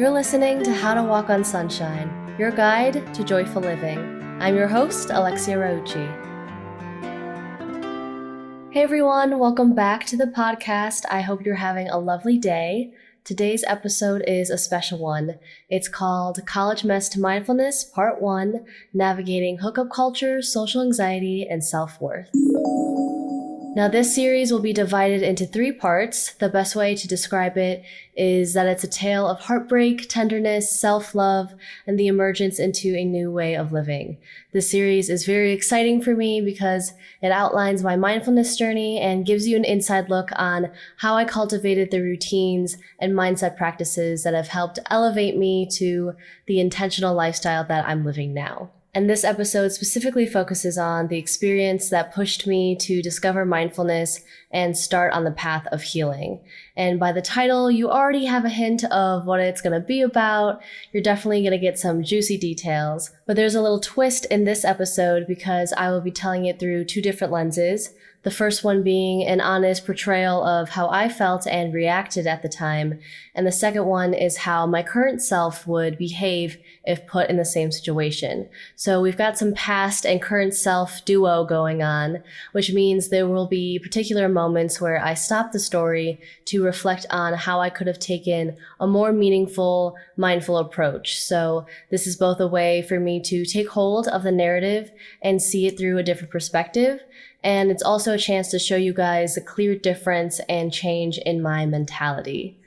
You're listening to How to Walk on Sunshine, your guide to joyful living. I'm your host, Alexia. Hey everyone, welcome back to the podcast. I hope you're having a lovely day. Today's episode is a special one. It's called College Mess to Mindfulness, Part 1, Navigating Hookup Culture, Social Anxiety, and Self-Worth. Now, this series will be divided into 3 parts. The best way to describe it is that it's a tale of heartbreak, tenderness, self-love, and the emergence into a new way of living. This series is very exciting for me because it outlines my mindfulness journey and gives you an inside look on how I cultivated the routines and mindset practices that have helped elevate me to the intentional lifestyle that I'm living now. And this episode specifically focuses on the experience that pushed me to discover mindfulness and start on the path of healing. And by the title, you already have a hint of what it's going to be about. You're definitely going to get some juicy details. But there's a little twist in this episode because I will be telling it through 2 different lenses. The first one being an honest portrayal of how I felt and reacted at the time. And the second one is how my current self would behave if put in the same situation. So we've got some past and current self duo going on, which means there will be particular moments where I stop the story to reflect on how I could have taken a more meaningful, mindful approach. So this is both a way for me to take hold of the narrative and see it through a different perspective. And it's also a chance to show you guys the clear difference and change in my mentality.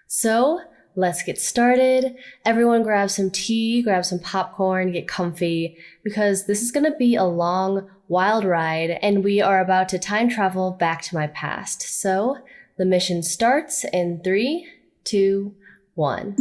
So let's get started. Everyone grab some tea, grab some popcorn, get comfy, because this is going to be a long, wild ride, and we are about to time travel back to my past. So the mission starts in 3, 2, 1.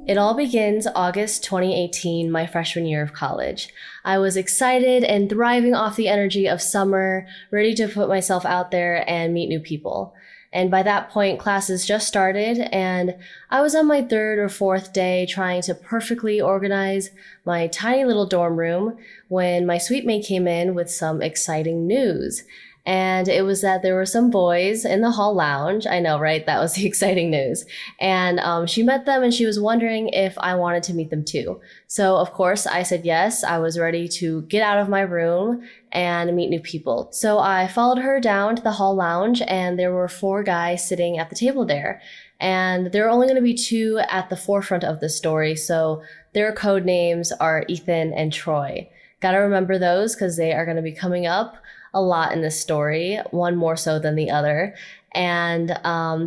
It all begins August 2018, my freshman year of college. I was excited and thriving off the energy of summer, ready to put myself out there and meet new people. And by that point, classes just started, and I was on my 3rd or 4th day trying to perfectly organize my tiny little dorm room when my suite mate came in with some exciting news. And it was that there were some boys in the hall lounge. I know, right? That was the exciting news. And she met them and she was wondering if I wanted to meet them too. So of course I said yes. I was ready to get out of my room and meet new people. So I followed her down to the hall lounge, and there were 4 guys sitting at the table there. And there are only going to be 2 at the forefront of the story. So their code names are Ethan and Troy. Gotta remember those because they are going to be coming up a lot in this story, one more so than the other. And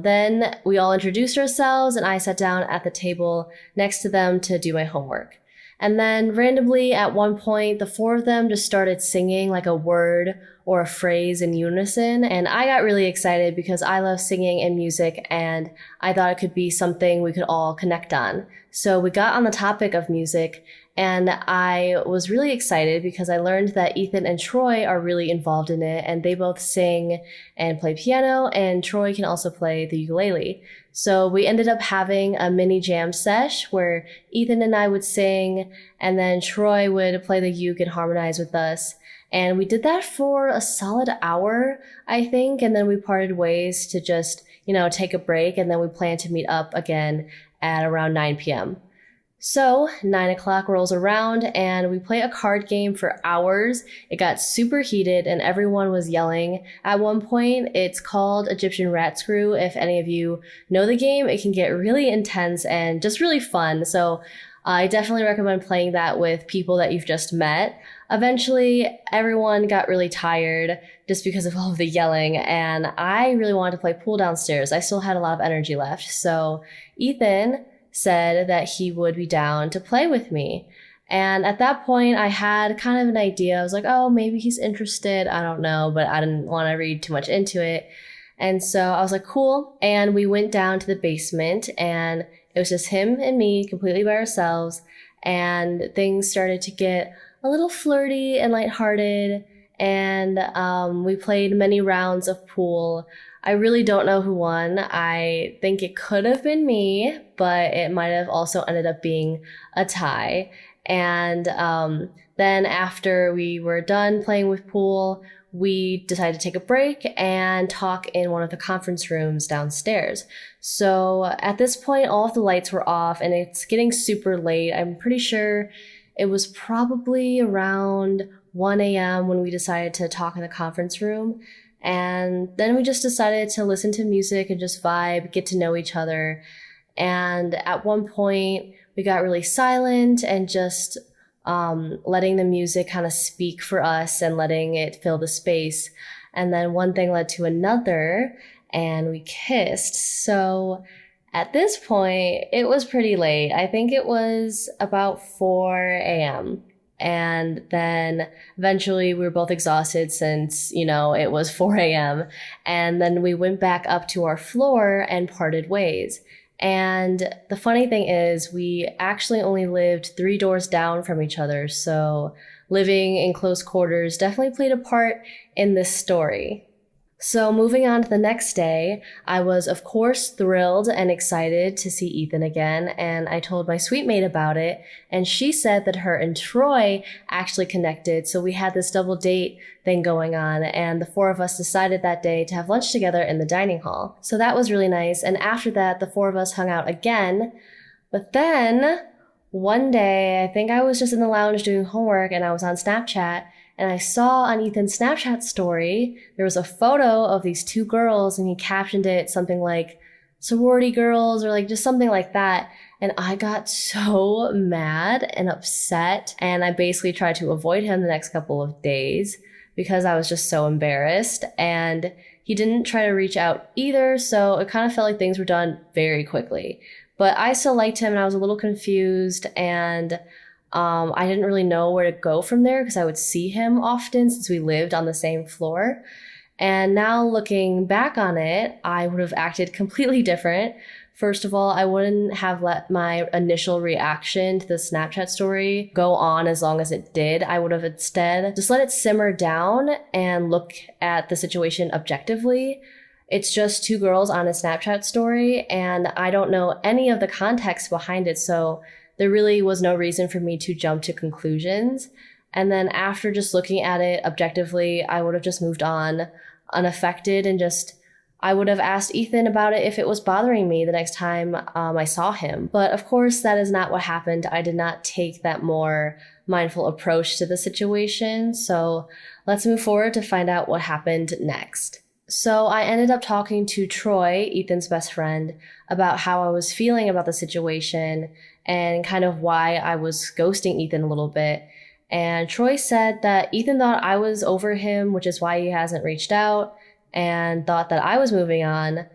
then we all introduced ourselves, and I sat down at the table next to them to do my homework. And then randomly at one point, the 4 of them just started singing like a word or a phrase in unison. And I got really excited because I love singing and music, and I thought it could be something we could all connect on. So we got on the topic of music, and I was really excited because I learned that Ethan and Troy are really involved in it, and they both sing and play piano, and Troy can also play the ukulele. So we ended up having a mini jam sesh where Ethan and I would sing, and then Troy would play the uke and harmonize with us. And we did that for a solid hour, I think, and then we parted ways to just, take a break, and then we planned to meet up again at around 9 p.m. So 9 o'clock rolls around and we play a card game for hours. It got super heated and everyone was yelling. At one point, it's called Egyptian Rat Screw. If any of you know the game, it can get really intense and just really fun. So I definitely recommend playing that with people that you've just met. Eventually, everyone got really tired just because of all of the yelling, and I really wanted to play pool downstairs. I still had a lot of energy left. So Ethan said that he would be down to play with me. And at that point, I had kind of an idea. I was like, oh, maybe he's interested. I don't know, but I didn't want to read too much into it. And so I was like, cool. And we went down to the basement, and it was just him and me completely by ourselves. And things started to get a little flirty and lighthearted. And we played many rounds of pool. I really don't know who won. I think it could have been me, but it might have also ended up being a tie. And then after we were done playing with pool, we decided to take a break and talk in one of the conference rooms downstairs. So at this point, all of the lights were off and it's getting super late. I'm pretty sure it was probably around 1 a.m. when we decided to talk in the conference room. And then we just decided to listen to music and just vibe, get to know each other. And at one point, we got really silent and just letting the music kind of speak for us and letting it fill the space. And then one thing led to another, and we kissed. So at this point, it was pretty late. I think it was about 4 a.m. And then eventually we were both exhausted since, it was 4 a.m. And then we went back up to our floor and parted ways. And the funny thing is we actually only lived 3 doors down from each other. So living in close quarters definitely played a part in this story. So moving on to the next day, I was of course thrilled and excited to see Ethan again, and I told my suite mate about it, and she said that her and Troy actually connected, so we had this double date thing going on, and the 4 of us decided that day to have lunch together in the dining hall. So that was really nice, and after that, the 4 of us hung out again, but then one day, I think I was just in the lounge doing homework, and I was on Snapchat, and I saw on Ethan's Snapchat story, there was a photo of these 2 girls and he captioned it something like sorority girls or like just something like that. And I got so mad and upset. And I basically tried to avoid him the next couple of days because I was just so embarrassed. And he didn't try to reach out either. So it kind of felt like things were done very quickly. But I still liked him and I was a little confused, and I didn't really know where to go from there because I would see him often since we lived on the same floor. And now looking back on it, I would have acted completely different. First of all, I wouldn't have let my initial reaction to the Snapchat story go on as long as it did. I would have instead just let it simmer down and look at the situation objectively. It's just 2 girls on a Snapchat story, and I don't know any of the context behind it, so there really was no reason for me to jump to conclusions. And then after just looking at it objectively, I would have just moved on unaffected and I would have asked Ethan about it if it was bothering me the next time I saw him. But of course, that is not what happened. I did not take that more mindful approach to the situation. So let's move forward to find out what happened next. So I ended up talking to Troy, Ethan's best friend, about how I was feeling about the situation and kind of why I was ghosting Ethan a little bit. And Troy said that Ethan thought I was over him, which is why he hasn't reached out, and thought that I was moving on.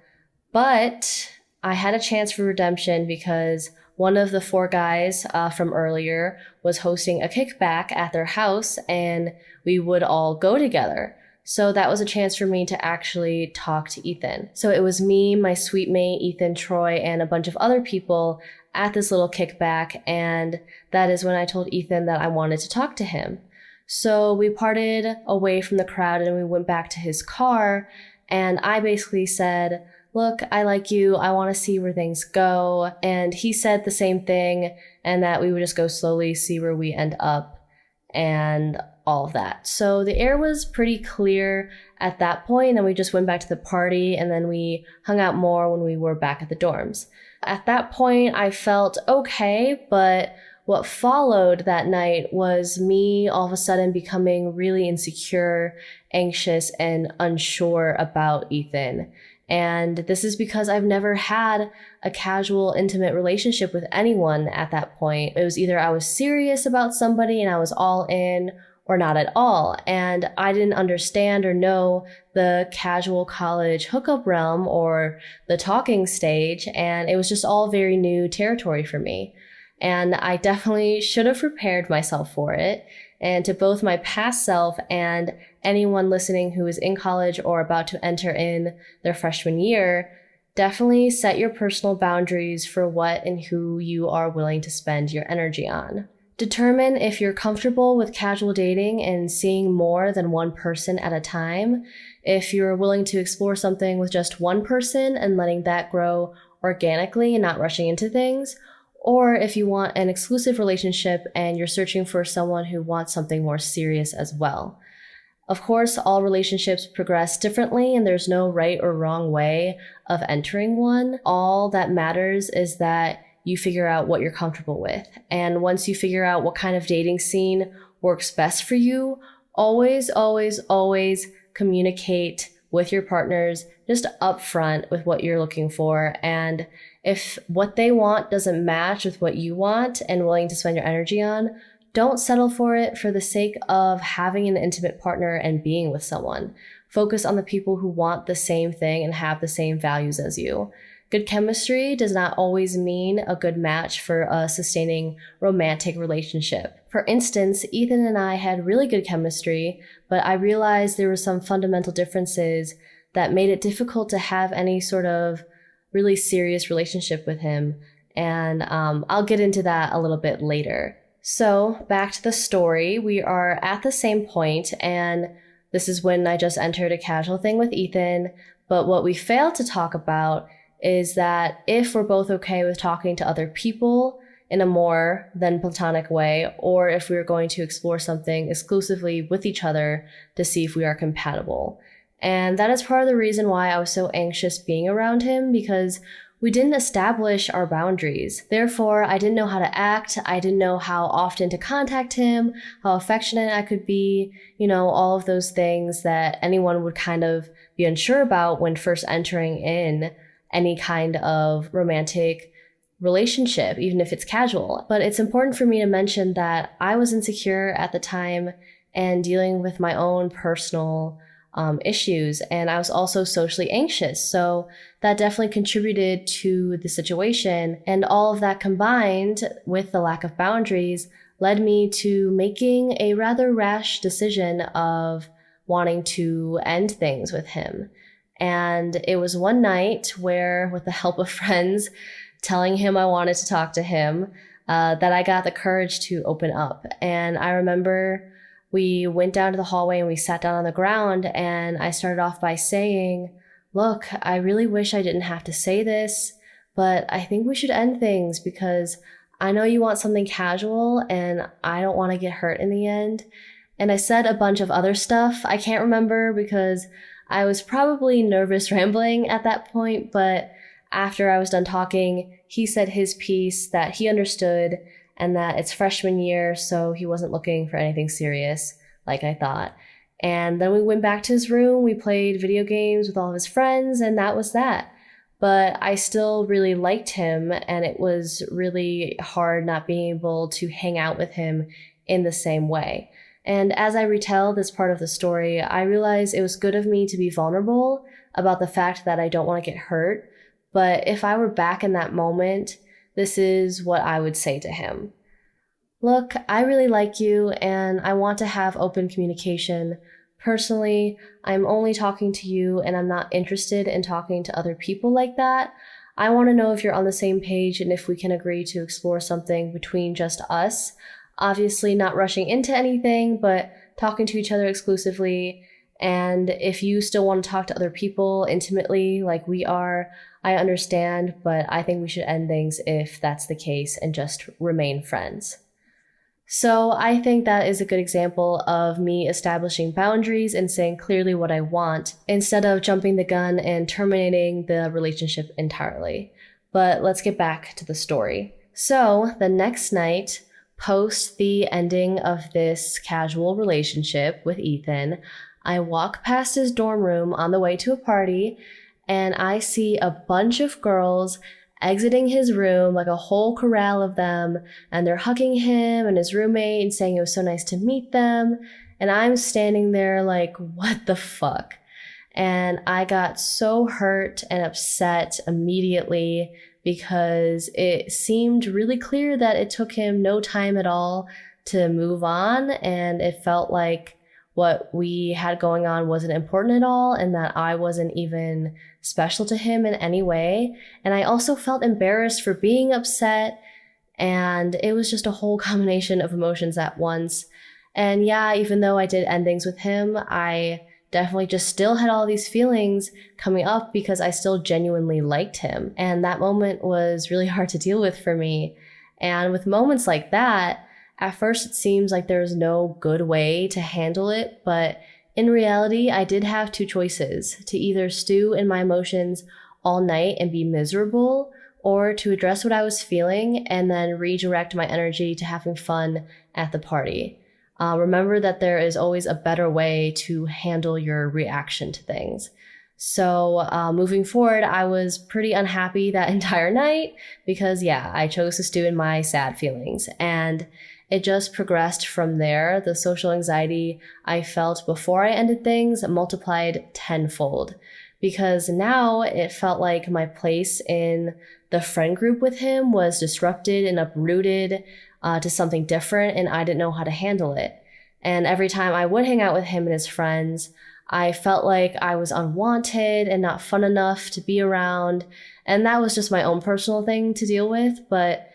But I had a chance for redemption because one of the 4 guys from earlier was hosting a kickback at their house, and we would all go together. So that was a chance for me to actually talk to Ethan. So it was me, my suite mate, Ethan, Troy, and a bunch of other people at this little kickback. And that is when I told Ethan that I wanted to talk to him. So we parted away from the crowd and we went back to his car. And I basically said, look, I like you. I want to see where things go. And he said the same thing, and that we would just go slowly, see where we end up, and all of that. So the air was pretty clear at that point, and then we just went back to the party, and then we hung out more when we were back at the dorms. At that point, I felt okay, but what followed that night was me all of a sudden becoming really insecure, anxious, and unsure about Ethan. And this is because I've never had a casual, intimate relationship with anyone at that point. It was either I was serious about somebody and I was all in, or not at all. And I didn't understand or know the casual college hookup realm or the talking stage. And it was just all very new territory for me. And I definitely should have prepared myself for it. And to both my past self and anyone listening who is in college or about to enter in their freshman year, definitely set your personal boundaries for what and who you are willing to spend your energy on. Determine if you're comfortable with casual dating and seeing more than one person at a time, if you're willing to explore something with just one person and letting that grow organically and not rushing into things, or if you want an exclusive relationship and you're searching for someone who wants something more serious as well. Of course, all relationships progress differently and there's no right or wrong way of entering one. All that matters is that you figure out what you're comfortable with. And once you figure out what kind of dating scene works best for you, always, always, always communicate with your partners just upfront with what you're looking for. And if what they want doesn't match with what you want and willing to spend your energy on, don't settle for it for the sake of having an intimate partner and being with someone. Focus on the people who want the same thing and have the same values as you. Good chemistry does not always mean a good match for a sustaining romantic relationship. For instance, Ethan and I had really good chemistry, but I realized there were some fundamental differences that made it difficult to have any sort of really serious relationship with him. And I'll get into that a little bit later. So back to the story, we are at the same point, and this is when I just entered a casual thing with Ethan. But what we failed to talk about is that if we're both okay with talking to other people in a more than platonic way, or if we're going to explore something exclusively with each other to see if we are compatible. And that is part of the reason why I was so anxious being around him, because we didn't establish our boundaries. Therefore, I didn't know how to act. I didn't know how often to contact him, how affectionate I could be, all of those things that anyone would kind of be unsure about when first entering in any kind of romantic relationship, even if it's casual. But it's important for me to mention that I was insecure at the time and dealing with my own personal issues. And I was also socially anxious. So that definitely contributed to the situation. And all of that combined with the lack of boundaries led me to making a rather rash decision of wanting to end things with him. And it was one night where, with the help of friends telling him I wanted to talk to him, that I got the courage to open up. And I remember we went down to the hallway and we sat down on the ground, and I started off by saying, look, I really wish I didn't have to say this, but I think we should end things because I know you want something casual and I don't want to get hurt in the end. And I said a bunch of other stuff. I can't remember because I was probably nervous rambling at that point, but after I was done talking, he said his piece that he understood and that it's freshman year, so he wasn't looking for anything serious like I thought. And then we went back to his room, we played video games with all of his friends, and that was that. But I still really liked him, and it was really hard not being able to hang out with him in the same way. And as I retell this part of the story, I realize it was good of me to be vulnerable about the fact that I don't want to get hurt. But if I were back in that moment, this is what I would say to him. Look, I really like you and I want to have open communication. Personally, I'm only talking to you and I'm not interested in talking to other people like that. I want to know if you're on the same page and if we can agree to explore something between just us. Obviously not rushing into anything, but talking to each other exclusively. And if you still want to talk to other people intimately like we are, I understand, but I think we should end things if that's the case and just remain friends. So I think that is a good example of me establishing boundaries and saying clearly what I want instead of jumping the gun and terminating the relationship entirely. But let's get back to the story. So the next night, post the ending of this casual relationship with Ethan, I walk past his dorm room on the way to a party, and I see a bunch of girls exiting his room, like a whole corral of them, and they're hugging him and his roommate and saying it was so nice to meet them. And I'm standing there like, what the fuck? And I got so hurt and upset immediately because it seemed really clear that it took him no time at all to move on, and it felt like what we had going on wasn't important at all and that I wasn't even special to him in any way. And I also felt embarrassed for being upset, and it was just a whole combination of emotions at once. And yeah, even though I did end things with him, I definitely just still had all these feelings coming up because I still genuinely liked him. And that moment was really hard to deal with for me. And with moments like that, at first it seems like there's no good way to handle it, but in reality, I did have two choices: to either stew in my emotions all night and be miserable, or to address what I was feeling and then redirect my energy to having fun at the party. Remember that there is always a better way to handle your reaction to things. So moving forward, I was pretty unhappy that entire night because, yeah, I chose to stew in my sad feelings. And it just progressed from there. The social anxiety I felt before I ended things multiplied tenfold, because now it felt like my place in the friend group with him was disrupted and uprooted to something different, and I didn't know how to handle it. And every time I would hang out with him and his friends, I felt like I was unwanted and not fun enough to be around. And that was just my own personal thing to deal with, but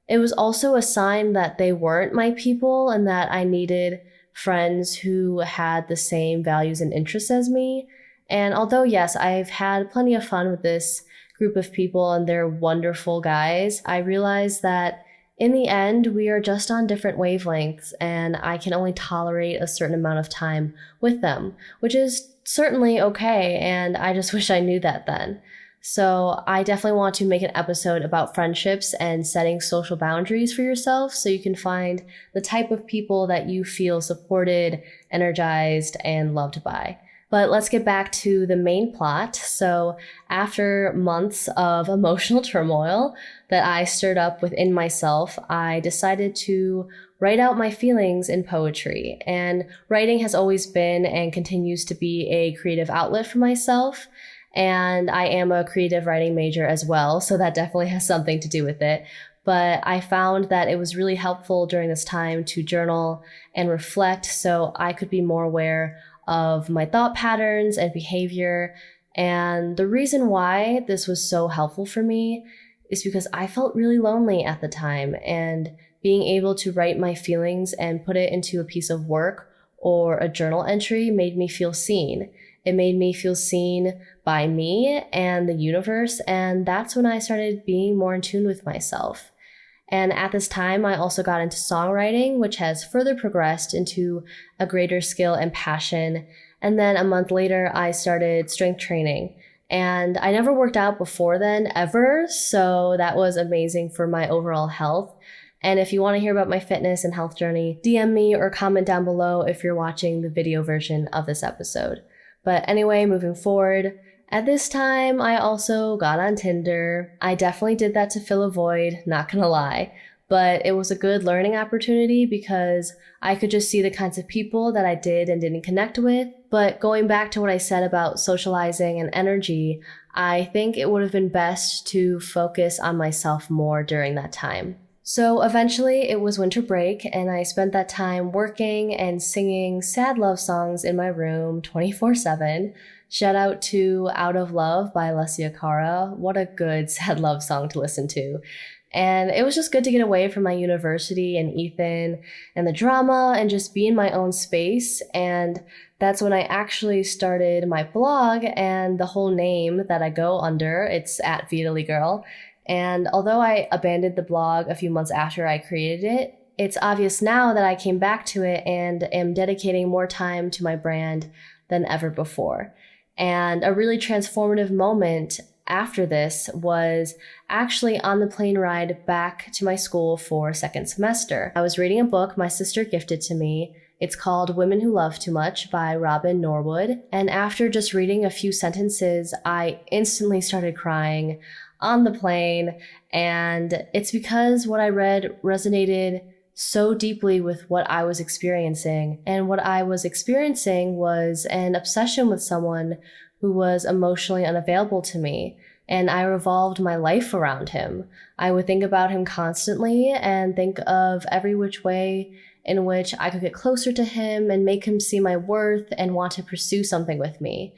it was also a sign that they weren't my people and that I needed friends who had the same values and interests as me. And although, yes, I've had plenty of fun with this group of people and they're wonderful guys, I realized that in the end, we are just on different wavelengths, and I can only tolerate a certain amount of time with them, which is certainly okay, and I just wish I knew that then. So I definitely want to make an episode about friendships and setting social boundaries for yourself so you can find the type of people that you feel supported, energized, and loved by. But let's get back to the main plot. So after months of emotional turmoil that I stirred up within myself, I decided to write out my feelings in poetry. And writing has always been and continues to be a creative outlet for myself. And I am a creative writing major as well, so that definitely has something to do with it. But I found that it was really helpful during this time to journal and reflect so I could be more aware of my thought patterns and behavior. And the reason why this was so helpful for me is because I felt really lonely at the time, and being able to write my feelings and put it into a piece of work or a journal entry made me feel seen. It made me feel seen by me and the universe, and that's when I started being more in tune with myself. And at this time, I also got into songwriting, which has further progressed into a greater skill and passion. And then a month later, I started strength training. And I never worked out before then, ever. So that was amazing for my overall health. And if you want to hear about my fitness and health journey, DM me or comment down below if you're watching the video version of this episode. But anyway, moving forward, at this time, I also got on Tinder. I definitely did that to fill a void, not gonna lie. But it was a good learning opportunity because I could just see the kinds of people that I did and didn't connect with. But going back to what I said about socializing and energy, I think it would have been best to focus on myself more during that time. So eventually it was winter break, and I spent that time working and singing sad love songs in my room 24/7. Shout out to Out of Love by Alexia. What a good sad love song to listen to. And it was just good to get away from my university and Ethan and the drama and just be in my own space. And that's when I actually started my blog and the whole name that I go under. It's at vietalygirl. And although I abandoned the blog a few months after I created it, it's obvious now that I came back to it and am dedicating more time to my brand than ever before. And a really transformative moment after this was actually on the plane ride back to my school for second semester. I was reading a book my sister gifted to me. It's called Women Who Love Too Much by Robin Norwood. And after just reading a few sentences, I instantly started crying on the plane. And it's because what I read resonated so deeply with what I was experiencing. And what I was experiencing was an obsession with someone who was emotionally unavailable to me. And I revolved my life around him. I would think about him constantly and think of every which way in which I could get closer to him and make him see my worth and want to pursue something with me.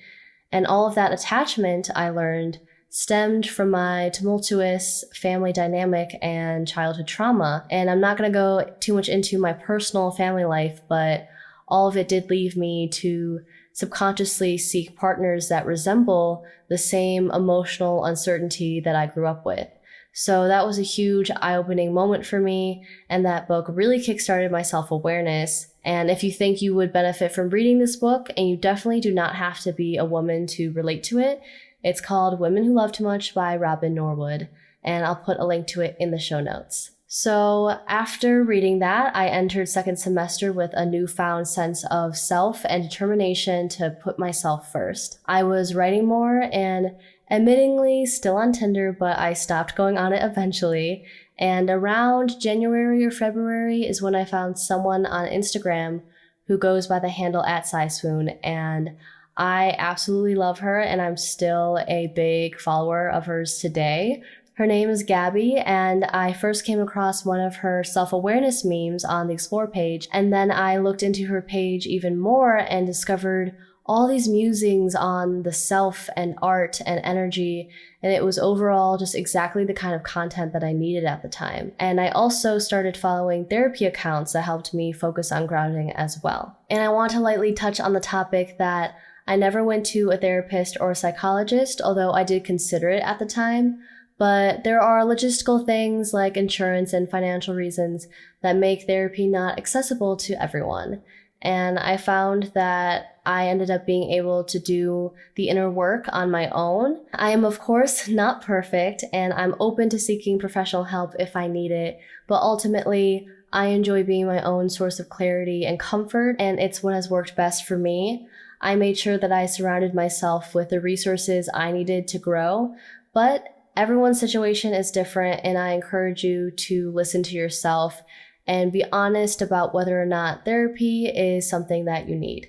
And all of that attachment, I learned, stemmed from my tumultuous family dynamic and childhood trauma. And I'm not going to go too much into my personal family life, but all of it did leave me to subconsciously seek partners that resemble the same emotional uncertainty that I grew up with. So that was a huge eye-opening moment for me, and that book really kickstarted my self-awareness. And if you think you would benefit from reading this book, and you definitely do not have to be a woman to relate to it, it's called Women Who Love Too Much by Robin Norwood, and I'll put a link to it in the show notes. So after reading that, I entered second semester with a newfound sense of self and determination to put myself first. I was writing more and admittingly still on Tinder, but I stopped going on it eventually. And around January or February is when I found someone on Instagram who goes by the handle @SciSwoon, and I absolutely love her, and I'm still a big follower of hers today. Her name is Gabby, and I first came across one of her self-awareness memes on the Explore page, and then I looked into her page even more and discovered all these musings on the self and art and energy, and it was overall just exactly the kind of content that I needed at the time. And I also started following therapy accounts that helped me focus on grounding as well. And I want to lightly touch on the topic that I never went to a therapist or a psychologist, although I did consider it at the time. But there are logistical things like insurance and financial reasons that make therapy not accessible to everyone. And I found that I ended up being able to do the inner work on my own. I am, of course, not perfect, and I'm open to seeking professional help if I need it. But ultimately, I enjoy being my own source of clarity and comfort, and it's what has worked best for me. I made sure that I surrounded myself with the resources I needed to grow, but everyone's situation is different, and I encourage you to listen to yourself and be honest about whether or not therapy is something that you need.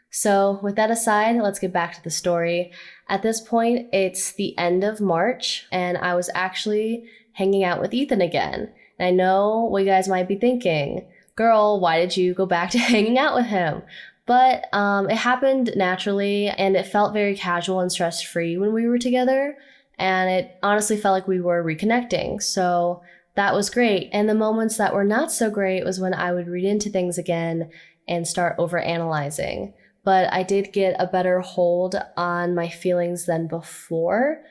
So with that aside, let's get back to the story. At this point, it's the end of March, and I was actually hanging out with Ethan again. And I know what you guys might be thinking, girl, why did you go back to hanging out with him? But it happened naturally, and it felt very casual and stress-free when we were together. And it honestly felt like we were reconnecting. So that was great. And the moments that were not so great was when I would read into things again and start overanalyzing. But I did get a better hold on my feelings than before.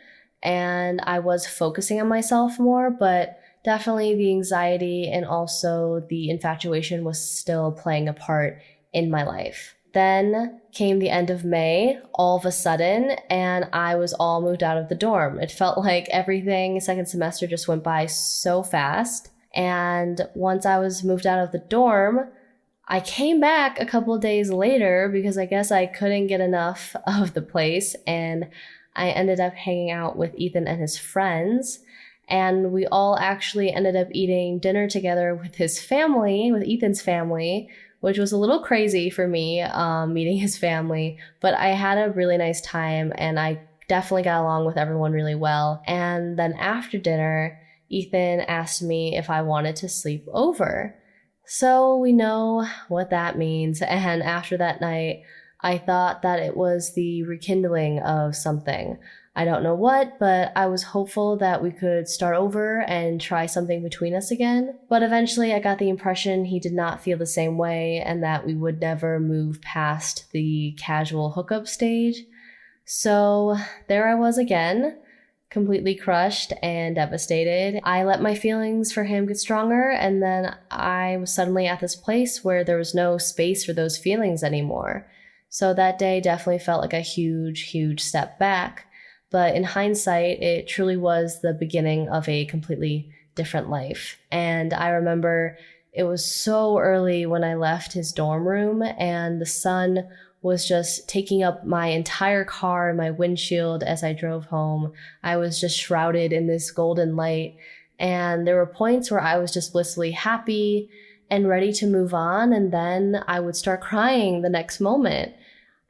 And I was focusing on myself more, but definitely the anxiety and also the infatuation was still playing a part in my life. Then came the end of May, all of a sudden, and I was all moved out of the dorm. It felt like everything second semester just went by so fast. And once I was moved out of the dorm, I came back a couple of days later because I guess I couldn't get enough of the place, and I ended up hanging out with Ethan and his friends. And we all actually ended up eating dinner together with his family, with Ethan's family, which was a little crazy for me, meeting his family, but I had a really nice time, and I definitely got along with everyone really well. And then after dinner, Ethan asked me if I wanted to sleep over. So we know what that means, and after that night, I thought that it was the rekindling of something. I don't know what, but I was hopeful that we could start over and try something between us again. But eventually I got the impression he did not feel the same way and that we would never move past the casual hookup stage. So there I was again, completely crushed and devastated. I let my feelings for him get stronger, and then I was suddenly at this place where there was no space for those feelings anymore. So that day definitely felt like a huge, huge step back. But in hindsight, it truly was the beginning of a completely different life. And I remember it was so early when I left his dorm room, and the sun was just taking up my entire car and my windshield as I drove home. I was just shrouded in this golden light. And there were points where I was just blissfully happy and ready to move on. And then I would start crying the next moment.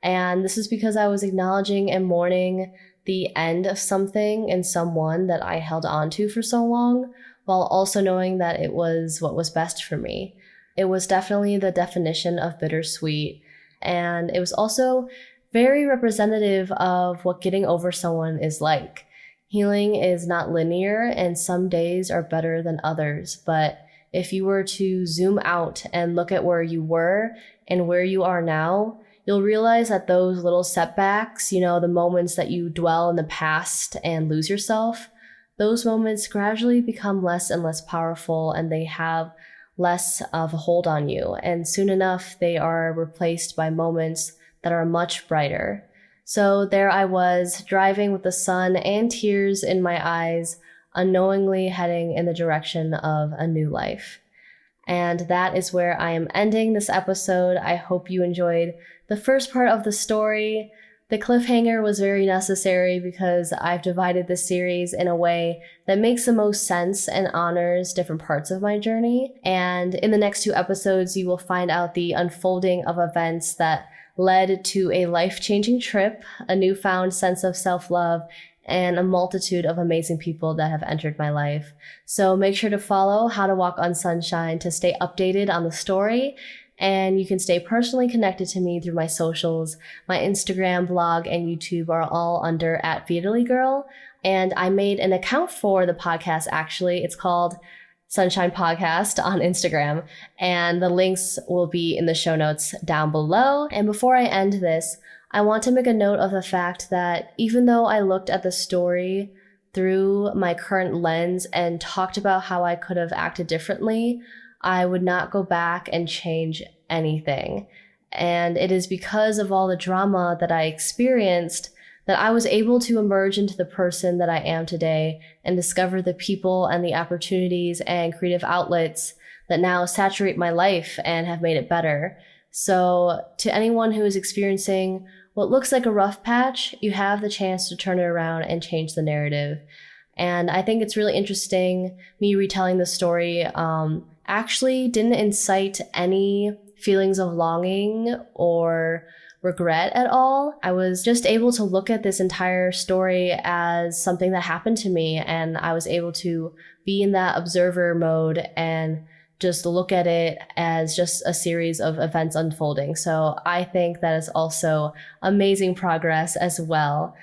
And this is because I was acknowledging and mourning the end of something and someone that I held on to for so long, while also knowing that it was what was best for me. It was definitely the definition of bittersweet, and it was also very representative of what getting over someone is like. Healing is not linear, and some days are better than others, but if you were to zoom out and look at where you were and where you are now, you'll realize that those little setbacks, the moments that you dwell in the past and lose yourself, those moments gradually become less and less powerful, and they have less of a hold on you. And soon enough, they are replaced by moments that are much brighter. So there I was, driving with the sun and tears in my eyes, unknowingly heading in the direction of a new life. And that is where I am ending this episode. I hope you enjoyed the first part of the story. The cliffhanger was very necessary because I've divided this series in a way that makes the most sense and honors different parts of my journey. And in the next 2 episodes, you will find out the unfolding of events that led to a life-changing trip, a newfound sense of self-love, and a multitude of amazing people that have entered my life. So make sure to follow How to Walk on Sunshine to stay updated on the story. And you can stay personally connected to me through my socials. My Instagram, blog, and YouTube are all under @vietalygirl. And I made an account for the podcast, actually. It's called Sunshine Podcast on Instagram. And the links will be in the show notes down below. And before I end this, I want to make a note of the fact that even though I looked at the story through my current lens and talked about how I could have acted differently, I would not go back and change anything. And it is because of all the drama that I experienced that I was able to emerge into the person that I am today and discover the people and the opportunities and creative outlets that now saturate my life and have made it better. So to anyone who is experiencing what looks like a rough patch, you have the chance to turn it around and change the narrative. And I think it's really interesting, me retelling the story actually didn't incite any feelings of longing or regret at all. I was just able to look at this entire story as something that happened to me, and I was able to be in that observer mode and just look at it as just a series of events unfolding. So I think that is also amazing progress as well.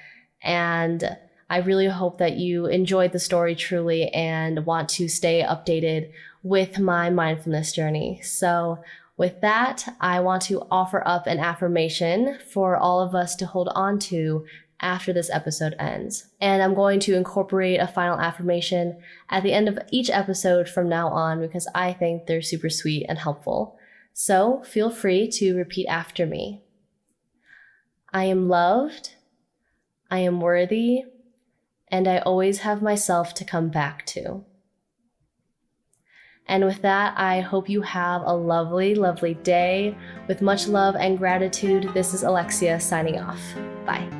And I really hope that you enjoyed the story truly and want to stay updated with my mindfulness journey. So with that, I want to offer up an affirmation for all of us to hold on to after this episode ends. And I'm going to incorporate a final affirmation at the end of each episode from now on because I think they're super sweet and helpful. So feel free to repeat after me. I am loved, I am worthy, and I always have myself to come back to. And with that, I hope you have a lovely, lovely day. With much love and gratitude, this is Alexia signing off. Bye.